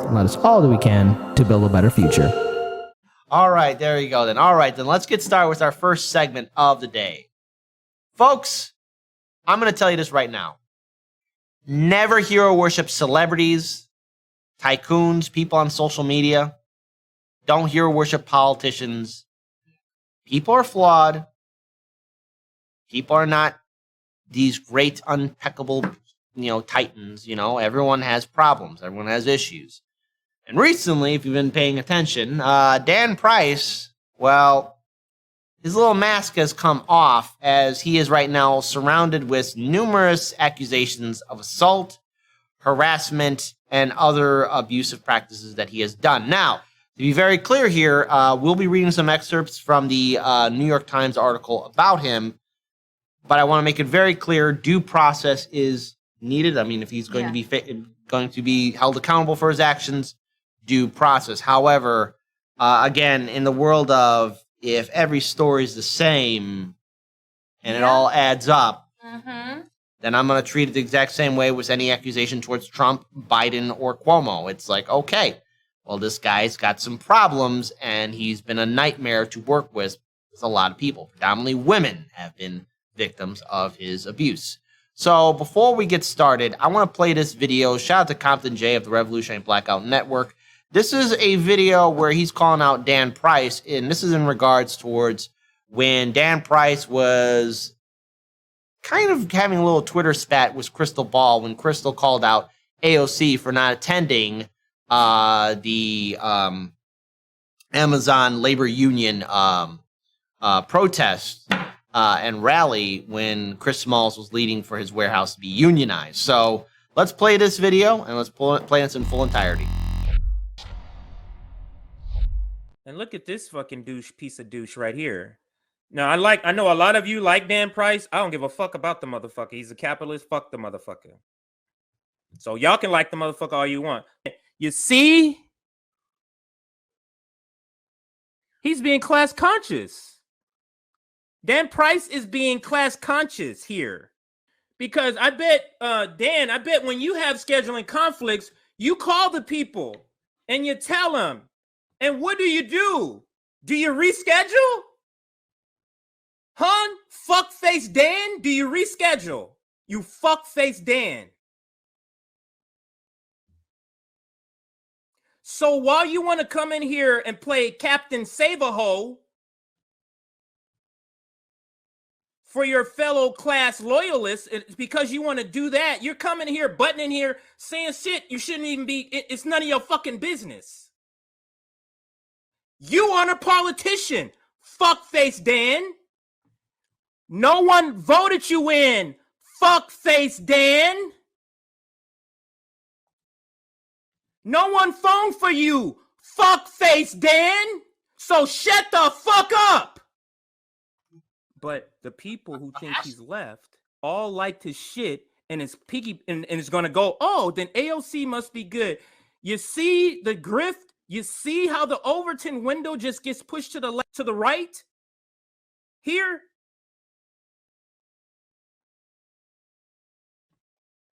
and let us all do we can to build a better future. All right, there you go then. All right, then let's get started with our first segment of the day. Folks, I'm going to tell you this right now. Never hero worship celebrities, tycoons, people on social media. Don't hero worship politicians. People are flawed. People are not these great, impeccable, titans. Everyone has problems. Everyone has issues. And recently, if you've been paying attention, Dan Price, well, his little mask has come off as he is right now surrounded with numerous accusations of assault, harassment, and other abusive practices that he has done. Now, to be very clear here, we'll be reading some excerpts from the New York Times article about him, but I want to make it very clear, due process is needed. I mean, if he's going to be held accountable for his actions, due process. However, again, in the world of if every story is the same and it all adds up, then I'm going to treat it the exact same way with any accusation towards Trump, Biden, or Cuomo. It's like, okay, well, this guy's got some problems and he's been a nightmare to work with a lot of people. Predominantly women have been victims of his abuse. So before we get started, I want to play this video. Shout out to Compton J of the Revolutionary Blackout Network. This is a video where he's calling out Dan Price, and this is in regards towards when Dan Price was kind of having a little Twitter spat with Crystal Ball when Crystal called out AOC for not attending the Amazon labor union protest and rally when Chris Smalls was leading for his warehouse to be unionized. So let's play this video and let's play this in full entirety. And look at this fucking piece of douche right here. Now, I know a lot of you like Dan Price. I don't give a fuck about the motherfucker. He's a capitalist. Fuck the motherfucker. So y'all can like the motherfucker all you want. You see? He's being class conscious. Dan Price is being class conscious here. Because I bet, Dan, when you have scheduling conflicts, you call the people and you tell them. And what do? Do you reschedule? Huh? Fuckface Dan? Do you reschedule? You fuckface Dan. So while you want to come in here and play Captain Save-A-Ho for your fellow class loyalists, it's because you want to do that. You're coming here, butting in here, saying shit you shouldn't even be. It's none of your fucking business. You aren't a politician, fuckface Dan. No one voted you in, fuckface Dan. No one phoned for you, fuckface Dan. So shut the fuck up. But the people who think he's left all liked his shit and it's gonna go, oh, then AOC must be good. You see the grift? You see how the Overton window just gets pushed to the left, to the right? Here.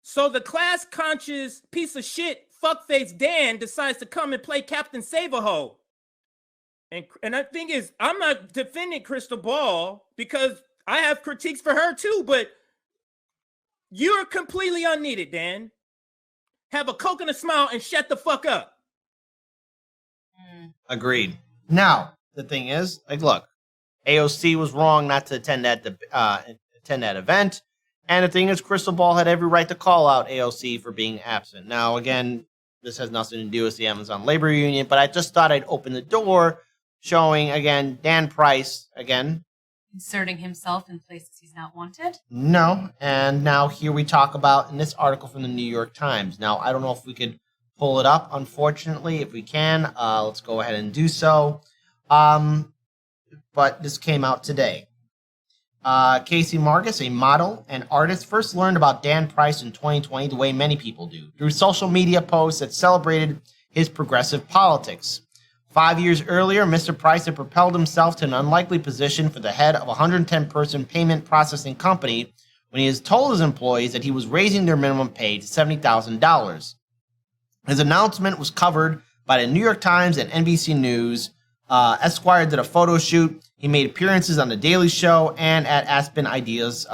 So the class conscious piece of shit, fuckface Dan, decides to come and play Captain Save-A-Ho. And the thing is, I'm not defending Crystal Ball because I have critiques for her too, but you're completely unneeded, Dan. Have a coconut smile and shut the fuck up. Agreed. Now, the thing is, look, AOC was wrong not to attend that event. And the thing is, Crystal Ball had every right to call out AOC for being absent. Now, again, this has nothing to do with the Amazon labor union, but I just thought I'd open the door showing, again, Dan Price, again. Inserting himself in places he's not wanted? No. And now here we talk about, in this article from the New York Times. Now, I don't know if we could pull it up, unfortunately. If we can, let's go ahead and do so. But this came out today. Casey Marcus, a model and artist, first learned about Dan Price in 2020 the way many people do, through social media posts that celebrated his progressive politics. 5 years earlier, Mr. Price had propelled himself to an unlikely position for the head of a 110-person payment processing company when he has told his employees that he was raising their minimum pay to $70,000. His announcement was covered by the New York Times and NBC News. Esquire did a photo shoot. He made appearances on The Daily Show and at Aspen Ideas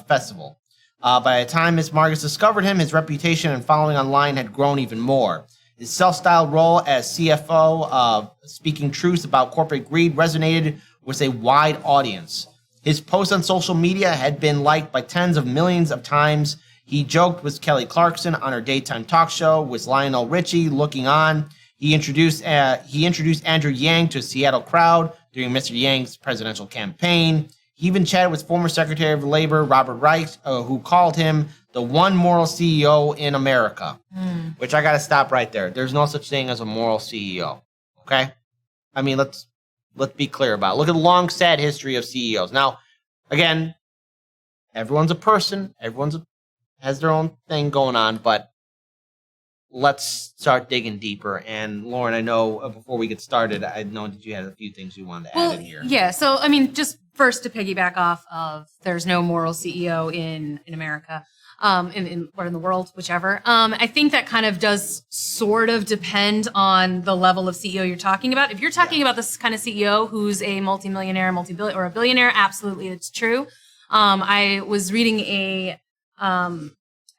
Festival. By the time Ms. Margus discovered him, his reputation and following online had grown even more. His self-styled role as CFO, speaking truths about corporate greed, resonated with a wide audience. His posts on social media had been liked by tens of millions of times. He joked with Kelly Clarkson on her daytime talk show, with Lionel Richie looking on. He introduced Andrew Yang to a Seattle crowd during Mr. Yang's presidential campaign. He even chatted with former Secretary of Labor Robert Reich, who called him the one moral CEO in America. Which I got to stop right there. There's no such thing as a moral CEO. Okay? I mean, let's be clear about it. Look at the long, sad history of CEOs. Now, again, everyone's a person. Has their own thing going on, but let's start digging deeper. And Lauren, I know before we get started, I know that you had a few things you wanted to add in here. Yeah, so I mean, just first to piggyback off of there's no moral CEO in America, or in the world, whichever. I think that kind of does sort of depend on the level of CEO you're talking about. If you're talking about this kind of CEO who's a multimillionaire, or a billionaire, absolutely, it's true. I was reading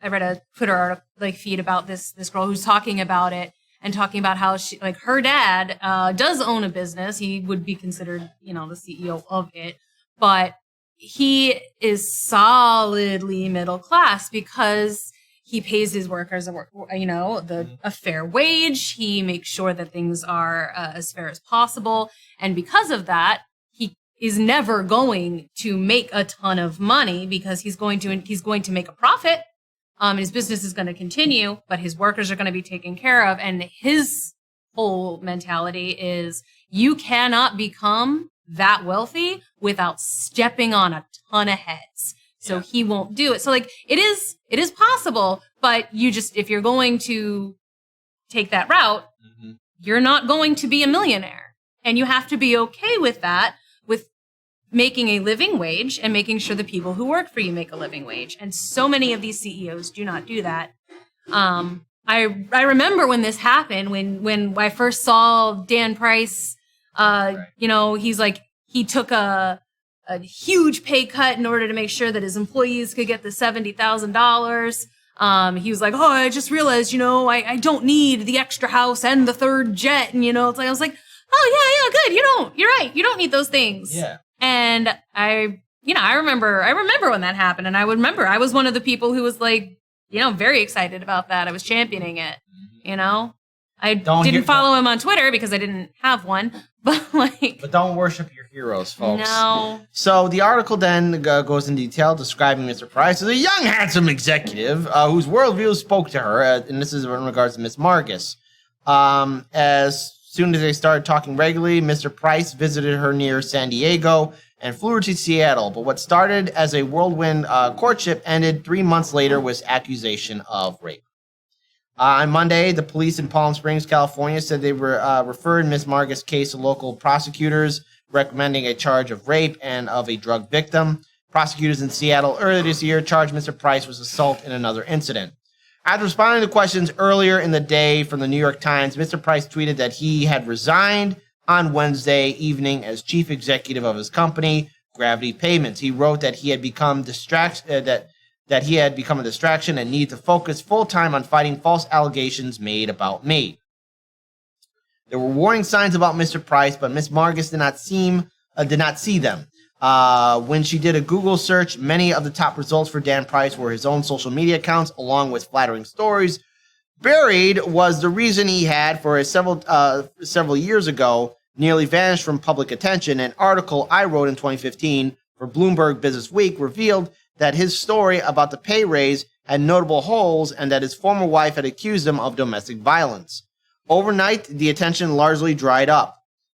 I read a Twitter article, feed about this girl who's talking about it and talking about how she, her dad, does own a business. He would be considered, the CEO of it, but he is solidly middle class because he pays his workers, a fair wage. He makes sure that things are as fair as possible. And because of that, he is never going to make a ton of money because he's going to make a profit. His business is going to continue, but his workers are going to be taken care of. And his whole mentality is you cannot become that wealthy without stepping on a ton of heads. So he won't do it. So it is possible, but if you're going to take that route, you're not going to be a millionaire. And you have to be okay with that, with making a living wage and making sure the people who work for you make a living wage. And so many of these CEOs do not do that. I remember when this happened, when I first saw Dan Price, he took a huge pay cut in order to make sure that his employees could get the $70,000. He was like, oh, I just realized, I don't need the extra house and the third jet. And, I was like, oh yeah, good. You're right. You don't need those things. Yeah. And I remember when that happened, and I was one of the people who was very excited about that. I was championing it, I didn't follow him on Twitter because I didn't have one, but don't worship your heroes, folks. No. So the article then goes in detail describing Mr. Price as a young, handsome executive whose worldview spoke to her, and this is in regards to Miss Margus. As soon as they started talking regularly, Mr. Price visited her near San Diego and flew her to Seattle. But what started as a whirlwind courtship ended 3 months later with accusation of rape. On Monday, the police in Palm Springs, California, said they referred Ms. Margus' case to local prosecutors, recommending a charge of rape and of a drug victim. Prosecutors in Seattle earlier this year charged Mr. Price with assault in another incident. After responding to questions earlier in the day from the New York Times, Mr. Price tweeted that he had resigned on Wednesday evening as chief executive of his company, Gravity Payments. He wrote that he had become that he had become a distraction and needed to focus full-time on fighting false allegations made about me. There were warning signs about Mr. Price, but Ms. Margus did not see them. When she did a Google search, many of the top results for Dan Price were his own social media accounts, along with flattering stories. Buried was the reason he had, for several years ago, nearly vanished from public attention. An article I wrote in 2015 for Bloomberg Business Week revealed that his story about the pay raise had notable holes and that his former wife had accused him of domestic violence. Overnight, the attention largely dried up.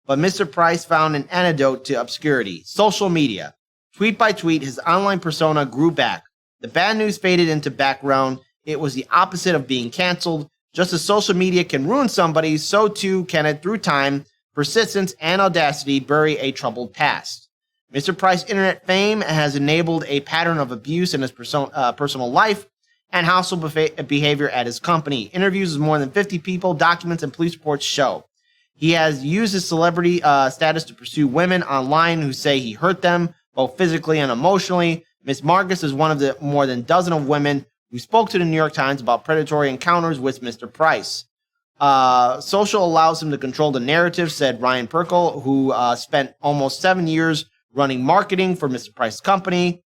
But Mr. Price found an antidote to obscurity: social media. Tweet by tweet, his online persona grew back. The bad news faded into background. It was the opposite of being canceled. Just as social media can ruin somebody, so too can it, through time, persistence, and audacity, bury a troubled past. Mr. Price's internet fame has enabled a pattern of abuse in his personal life. and hostile behavior at his company. Interviews with more than 50 people, documents and police reports show. He has used his celebrity status to pursue women online who say he hurt them, both physically and emotionally. Ms. Marcus is one of the more than dozen of women who spoke to the New York Times about predatory encounters with Mr. Price. Social allows him to control the narrative, said Ryan Perkle, who spent almost 7 years running marketing for Mr. Price's company.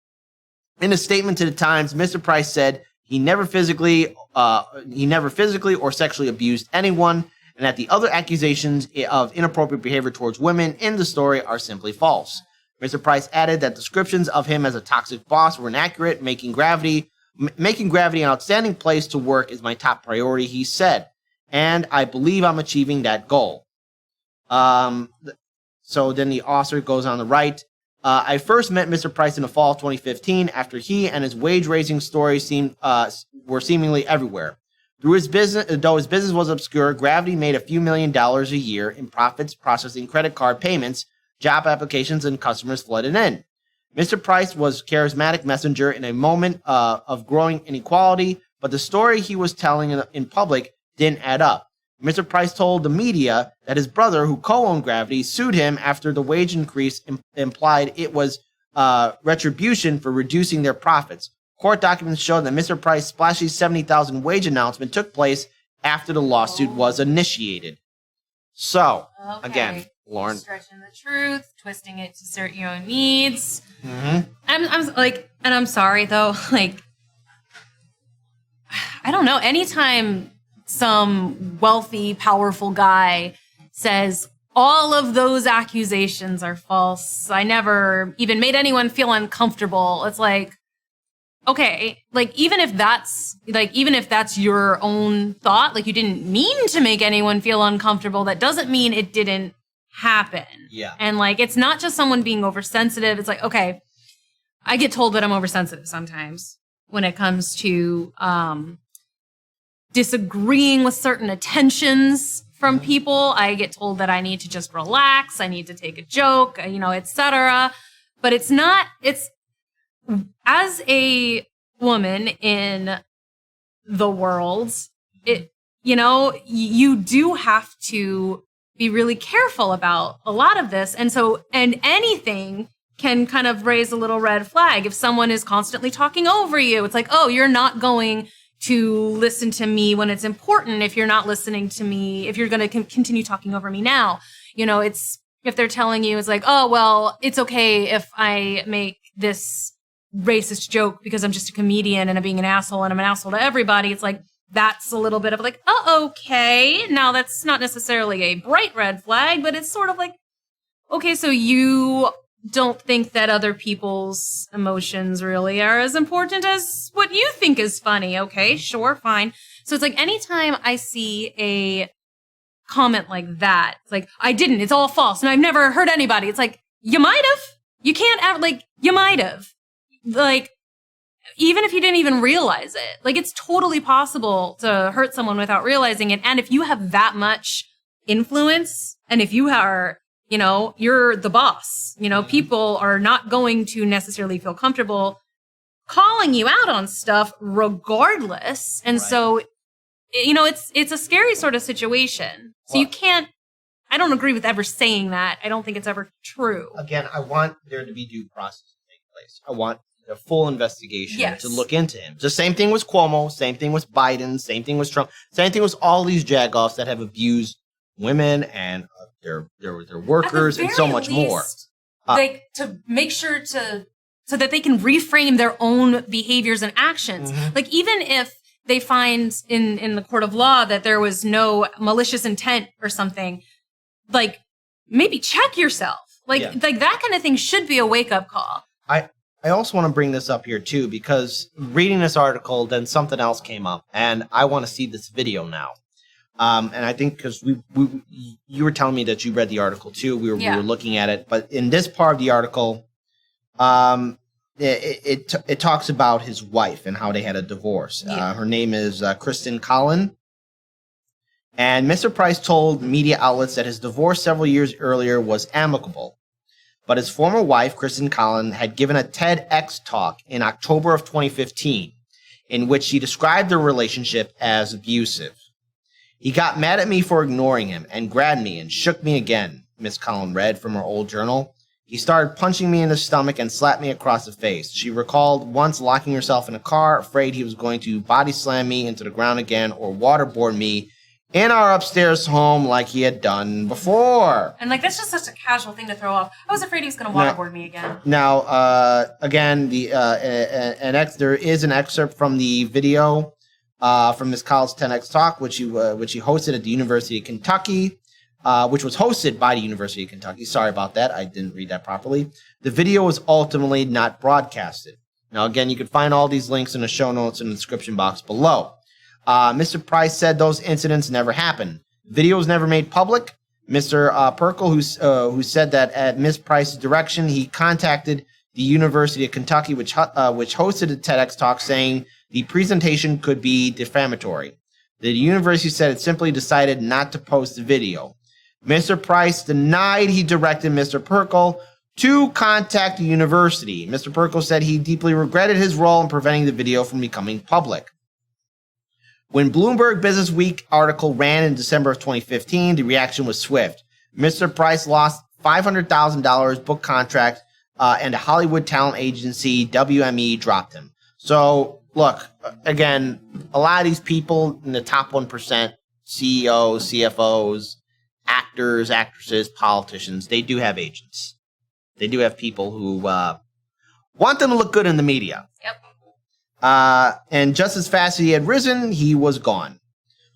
In a statement to the Times, Mr. Price said he never physically or sexually abused anyone, and that the other accusations of inappropriate behavior towards women in the story are simply false. Mr. Price added that descriptions of him as a toxic boss were inaccurate. Making Gravity an outstanding place to work is my top priority, he said, and I believe I'm achieving that goal. So then the author goes on to write, I first met Mr. Price in the fall of 2015 after he and his wage-raising stories were seemingly everywhere. Though his business was obscure, Gravity made a few $1 million a year in profits processing credit card payments, job applications, and customers flooded in. Mr. Price was a charismatic messenger in a moment of growing inequality, but the story he was telling in public didn't add up. Mr. Price told the media that his brother, who co-owned Gravity, sued him after the wage increase implied it was retribution for reducing their profits. Court documents show that Mr. Price's splashy $70,000 wage announcement took place after the lawsuit was initiated. So, again, Lauren, stretching the truth, twisting it to suit your own needs. Mm-hmm. I'm sorry though, like, I don't know. Anytime some wealthy, powerful guy says all of those accusations are false, I never even made anyone feel uncomfortable. It's like, okay, like even if that's your own thought, like you didn't mean to make anyone feel uncomfortable, that doesn't mean it didn't happen. Yeah. And like it's not just someone being oversensitive. It's like, okay, I get told that I'm oversensitive sometimes when it comes to disagreeing with certain attentions from people. I get told that I need to just relax, I need to take a joke, etc. But it's as a woman in the world, you do have to be really careful about a lot of this. And anything can kind of raise a little red flag. If someone is constantly talking over you, it's like, oh, you're not going to listen to me when it's important. If you're not listening to me, if you're going to continue talking over me now, if they're telling you, it's like, oh, well, it's okay if I make this racist joke because I'm just a comedian and I'm being an asshole and I'm an asshole to everybody. It's like, that's a little bit of like, oh, okay. Now that's not necessarily a bright red flag, but it's sort of like, okay, so you don't think that other people's emotions really are as important as what you think is funny. Okay, sure, fine. So it's like anytime I see a comment like that, it's like, I didn't, it's all false and I've never hurt anybody. It's like, you might have. You can't act like you might have. Like, even if you didn't even realize it, like it's totally possible to hurt someone without realizing it. And if you have that much influence and if you are, you're the boss, people are not going to necessarily feel comfortable calling you out on stuff regardless. And right. So, it's a scary sort of situation. So you can't, I don't agree with ever saying that. I don't think it's ever true. Again, I want there to be due process to take place. I want a full investigation to look into him. The same thing with Cuomo, same thing with Biden, same thing with Trump, same thing with all these jagoffs that have abused women and their workers and so much more. To make sure so that they can reframe their own behaviors and actions. Mm-hmm. Like even if they find in the court of law that there was no malicious intent or something, like maybe check yourself. Like that kind of thing should be a wake-up call. I also want to bring this up here too, because reading this article, then something else came up, and I want to see this video now. And I think because you were telling me that you read the article too, we were looking at it, but in this part of the article, it talks about his wife and how they had a divorce. Her name is Kristen Collin. And Mr. Price told media outlets that his divorce several years earlier was amicable. But his former wife, Kristen Collin, had given a TEDx talk in October of 2015 in which she described their relationship as abusive. He got mad at me for ignoring him and grabbed me and shook me again, Miss Collin read from her old journal. He started punching me in the stomach and slapped me across the face. She recalled once locking herself in a car, afraid he was going to body slam me into the ground again or waterboard me in our upstairs home like he had done before. And like, that's just such a casual thing to throw off. I was afraid he was going to waterboard me again. Now, again, there is an excerpt from the video from Miss Collins' 10X Talk, which he hosted at the University of Kentucky, which was hosted by the University of Kentucky. Sorry about that. I didn't read that properly. The video was ultimately not broadcasted. Now, again, you can find all these links in the show notes in the description box below. Mr. Price said those incidents never happened. Video was never made public. Mr. Perkel, who said that at Miss Price's direction, he contacted the University of Kentucky, which hosted a TEDx talk, saying the presentation could be defamatory. The university said it simply decided not to post the video. Mr. Price denied he directed Mr. Perkel to contact the university. Mr. Perkel said he deeply regretted his role in preventing the video from becoming public. When Bloomberg Business Week article ran in December of 2015, the reaction was swift. Mr. Price lost $500,000 book contract, and a Hollywood talent agency, WME, dropped him. So, look, again, a lot of these people in the top 1%, CEOs, CFOs, actors, actresses, politicians, they do have agents. They do have people who want them to look good in the media. Yep. And just as fast as he had risen, he was gone.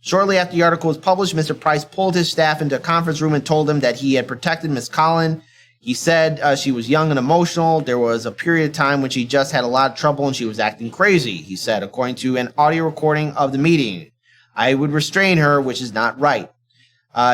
Shortly after the article was published, Mr. Price pulled his staff into a conference room and told them that he had protected Miss Collin. He said she was young and emotional. There was a period of time when she just had a lot of trouble and she was acting crazy, he said, according to an audio recording of the meeting. I would restrain her, which is not right.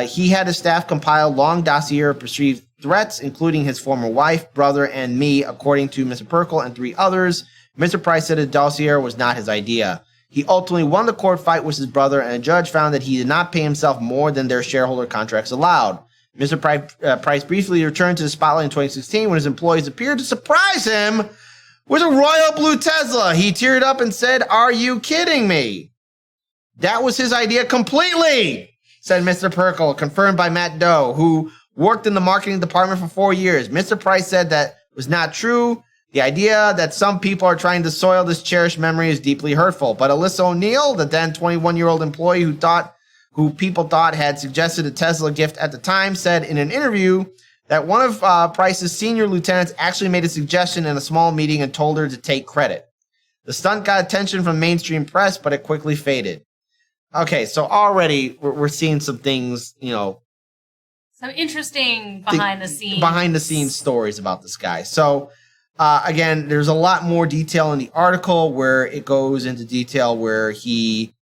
He had his staff compile a long dossier of perceived threats, including his former wife, brother, and me, according to Mr. Perkel and 3 others. Mr. Price said the dossier was not his idea. He ultimately won the court fight with his brother, and a judge found that he did not pay himself more than their shareholder contracts allowed. Mr. Price briefly returned to the spotlight in 2016 when his employees appeared to surprise him with a royal blue Tesla. He teared up and said, "Are you kidding me?" That was his idea completely, said Mr. Perkel, confirmed by Matt Doe, who worked in the marketing department for 4 years. Mr. Price said that was not true. The idea that some people are trying to soil this cherished memory is deeply hurtful. But Alyssa O'Neill, the then 21-year-old employee who people thought had suggested a Tesla gift at the time, said in an interview that one of Price's senior lieutenants actually made a suggestion in a small meeting and told her to take credit. The stunt got attention from mainstream press, but it quickly faded. Okay, so already we're seeing some things, Some interesting behind the scenes stories about this guy. So, again, there's a lot more detail in the article where it goes into detail where he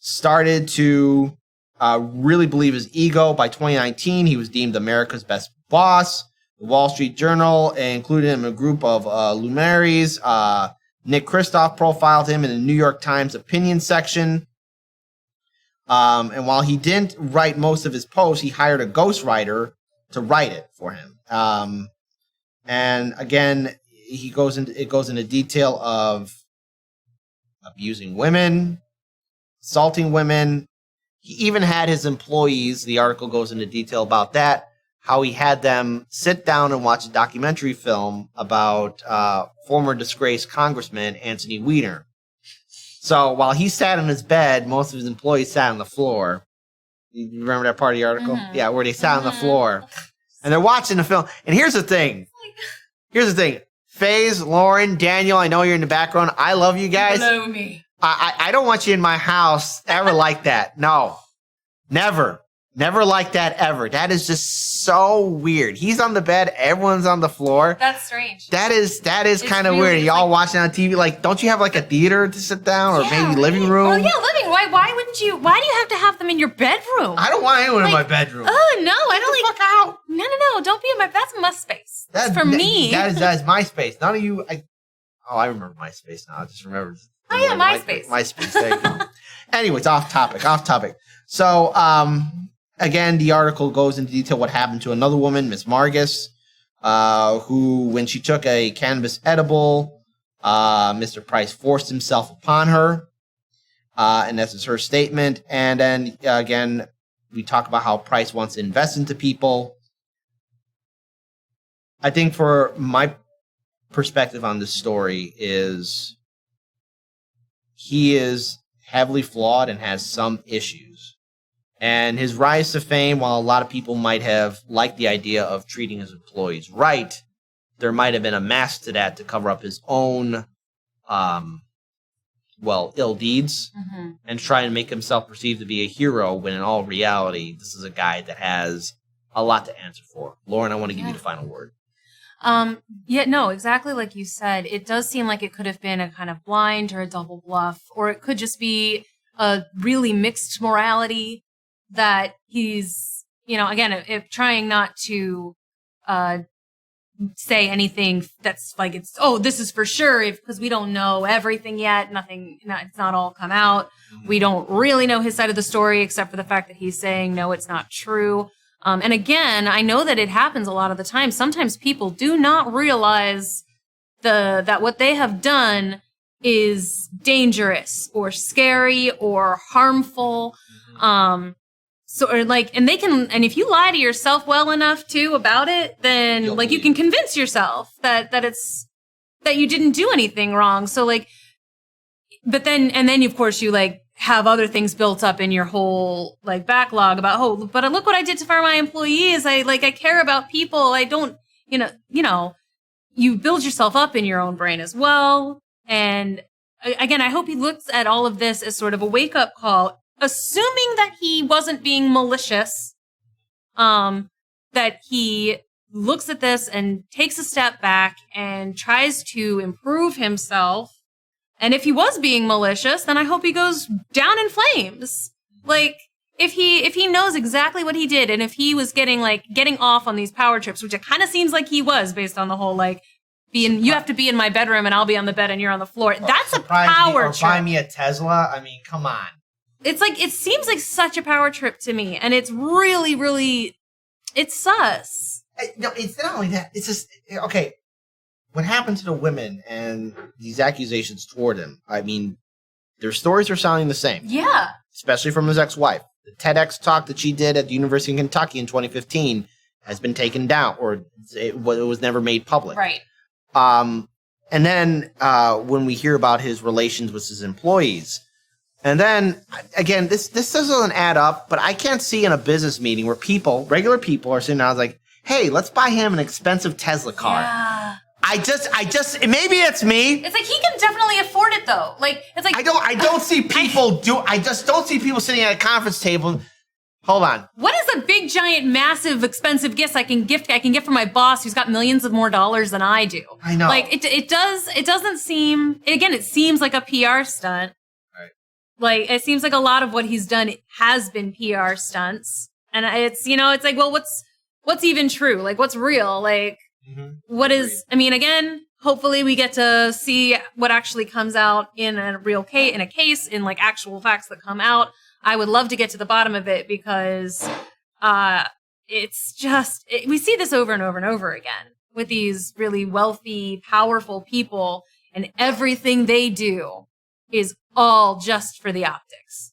started to really believe his ego. By 2019, he was deemed America's best boss. The Wall Street Journal included him in a group of luminaries. Nick Kristof profiled him in the New York Times opinion section. And while he didn't write most of his posts, he hired a ghostwriter to write it for him. And again, it goes into detail of abusing women, assaulting women. He even had his employees, the article goes into detail about that, how he had them sit down and watch a documentary film about former disgraced Congressman Anthony Weiner. So while he sat in his bed, most of his employees sat on the floor. You remember that part of the article? Mm-hmm. Yeah, where they sat on the floor. And they're watching the film. And here's the thing. FaZe, Lauren, Daniel, I know you're in the background. I love you guys. Below me. I don't want you in my house ever like that. No. Never. Never like that ever. That is just so weird. He's on the bed, everyone's on the floor. That's strange. That is kind of weird. Y'all watching on TV, like, don't you have like a theater to sit down or maybe living room? Oh yeah, living. Why wouldn't you? Why do you have to have them in your bedroom? I don't want anyone in my bedroom. Oh no, I don't Get the fuck out. No. Don't be in my. That's my space. That's for me. That is my space. None of you. I remember MySpace now. I just remembered. Oh yeah, MySpace. MySpace. There you go. Anyways, off topic. So, again, the article goes into detail what happened to another woman, Miss Margus, who, when she took a cannabis edible, Mr. Price forced himself upon her. And this is her statement. And then, again, we talk about how Price wants to invest into people. I think for my perspective on this story is he is heavily flawed and has some issues. And his rise to fame, while a lot of people might have liked the idea of treating his employees right, there might have been a mask to that to cover up his own, ill deeds and try and make himself perceived to be a hero when in all reality, this is a guy that has a lot to answer for. Lauren, I want to give you the final word. Exactly like you said. It does seem like it could have been a kind of blind or a double bluff, or it could just be a really mixed morality that he's, again, if trying not to say anything that's like this is for sure, because we don't know everything yet. It's not all come out. We don't really know his side of the story except for the fact that he's saying no, it's not true. And again, I know that it happens a lot of the time. Sometimes people do not realize that what they have done is dangerous or scary or harmful. And if you lie to yourself well enough too about it, then you can convince yourself that you didn't do anything wrong. So but then of course you have other things built up in your whole backlog about, but look what I did for my employees. I care about people. I don't, you build yourself up in your own brain as well. And again, I hope he looks at all of this as sort of a wake up call, assuming that he wasn't being malicious, that he looks at this and takes a step back and tries to improve himself. And if he was being malicious, then I hope he goes down in flames. If he knows exactly what he did, and if he was getting off on these power trips, which it kind of seems like he was based on the whole you have to be in my bedroom and I'll be on the bed and you're on the floor. That's a power trip. Buy me a Tesla. I mean, come on. It's it seems like such a power trip to me, and it's really, really, it's sus. No, it's not only that. It's just okay. What happened to the women and these accusations toward him? I mean, their stories are sounding the same. Yeah. Especially from his ex-wife. The TEDx talk that she did at the University of Kentucky in 2015 has been taken down, or it was never made public. Right. And then when we hear about his relations with his employees, and then, again, this doesn't add up, but I can't see in a business meeting where regular people are sitting down like, hey, let's buy him an expensive Tesla car. Yeah. I just, maybe it's me. It's he can definitely afford it though. I don't see people I just don't see people sitting at a conference table. Hold on. What is a big, giant, massive, expensive gift I can gift for my boss who's got millions of more dollars than I do? I know. It doesn't seem, again, it seems like a PR stunt. Right. It seems like a lot of what he's done has been PR stunts. And it's, well, what's even true? What's real? What is, again, hopefully we get to see what actually comes out in a real case, in actual facts that come out. I would love to get to the bottom of it because it's just, we see this over and over and over again with these really wealthy, powerful people, and everything they do is all just for the optics.